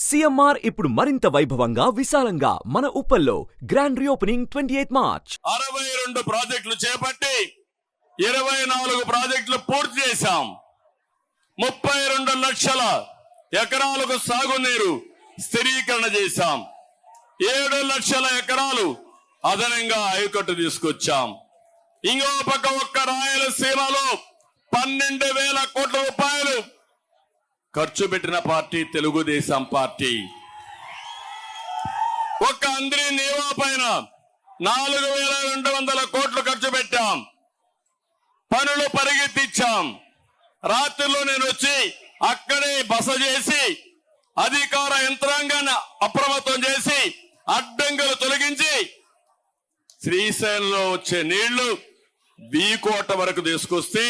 CMR ఇప్పుడు మరింత వైభవంగా విశాలంగా మన ఉప్పల్లో గ్రాండ్ రీఓపెనింగ్ 28 మార్చ్. 62 ప్రాజెక్టులు చేపట్టి 24 ప్రాజెక్టులు పూర్తి చేశాం. 32 లక్షల ఎకరాలకు సాగునీరు స్థిరీకరణ చేశాం. 7 లక్షల ఎకరాలు అదనంగా ఆయకట్టు తీసుకొచ్చాం. ఇంకో పక్క ఒక్క రాయలసీమలో 12,000 కోట్ల రూపాయలు ఖర్చు పెట్టిన పార్టీ తెలుగుదేశం పార్టీ. ఒక్క అంద్రి నీవా పైన 4,200 కోట్లు ఖర్చు పెట్టాం. పనులు పరిగెత్తిచ్చాం. రాత్రిలో నేను వచ్చి అక్కడే బస చేసి అధికార యంత్రాంగాన్ని అప్రమత్తం చేసి అడ్డంకులు తొలగించి శ్రీశైలంలో వచ్చే నీళ్లు వీకోట వరకు తీసుకొస్తే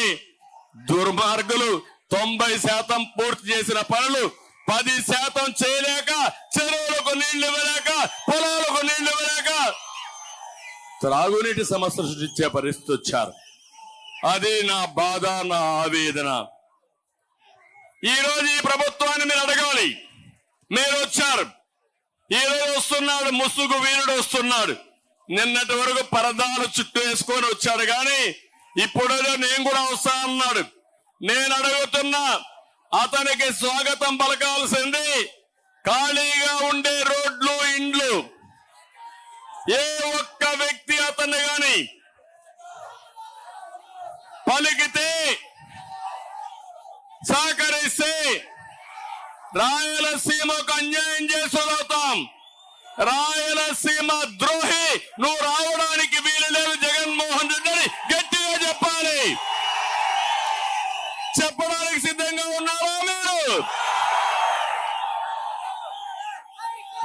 దుర్మార్గులు 90% పూర్తి చేసిన పనులు 10% చేయలేక చెరువులకు నీళ్లు ఇవ్వలేక పొలాలకు నీళ్లు ఇవ్వలేక త్రాగునీటి సమస్య సృష్టించే పరిస్థితి వచ్చారు. అది నా బాధ, నా ఆవేదన. ఈ రోజు ఈ ప్రభుత్వాన్ని మీరు అడగాలి. మీరు వచ్చారు, ఈ రోజు వస్తున్నాడు ముసుగు వీరుడు వస్తున్నాడు. నిన్నటి వరకు పరదాలు చుట్టూ వేసుకొని వచ్చాడు కానీ ఇప్పుడు నేను కూడా వస్తా అన్నాడు. నేను అడుగుతున్నా, అతనికి స్వాగతం పలకాల్సింది ఖాళీగా ఉండే రోడ్లు, ఇండ్లు. ఏ ఒక్క వ్యక్తి అతన్ని గాని పలికితే సహకరిస్తే రాయలసీమకు అన్యాయం చేసుకుంటాం. రాయలసీమ ద్రోహి నువ్వు రావడానికి వీలు లేదు జగన్మోహన్ రెడ్డి గట్టిగా చెప్పాలి. చెప్పడానికి సిద్ధంగా ఉన్నారా మీరు?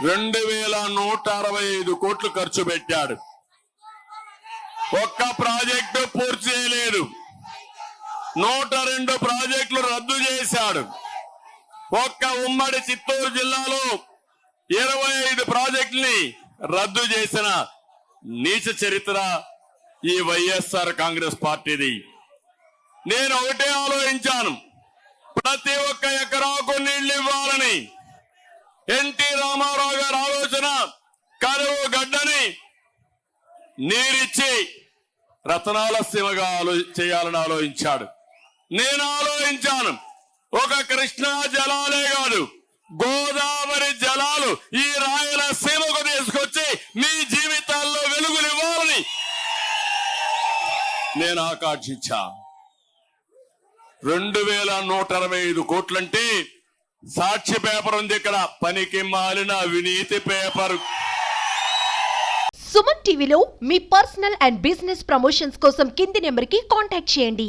2,165 కోట్లు ఖర్చు పెట్టాడు. ఒక్క ప్రాజెక్టు పూర్తి చేయలేదు. 102 ప్రాజెక్టులు రద్దు చేశాడు. ఒక్క ఉమ్మడి చిత్తూరు జిల్లాలో 25 ప్రాజెక్టుల్ని రద్దు చేసిన నీచ చరిత్ర ఈ వైఎస్ఆర్ కాంగ్రెస్ పార్టీది. నేను ఒకటే ఆలోచించాను, ప్రతి ఒక్క ఎకరాకు నీళ్లు ఇవ్వాలని. ఎన్టీ రామారావు గారి ఆలోచన కరువు గడ్డని నీరిచ్చి రతనాల సీమగా చేయాలని ఆలోచించాడు. నేను ఆలోచించాను, ఒక కృష్ణా జలాలే కాదు గోదావరి జలాలు ఈ రాయలసీమకు తీసుకొచ్చి మీ జీవితాల్లో వెలుగులు ఇవ్వాలని నేను ఆకాంక్షించా. 2,165 కోట్లంటే సాక్షి పేపర్ ఉంది ఇక్కడ, పనికి మాలిన అవినీతి పేపర్. సుమన్ టీవీలో మీ పర్సనల్ అండ్ బిజినెస్ ప్రమోషన్స్ కోసం కింది నెంబర్కి కాంటాక్ట్ చేయండి.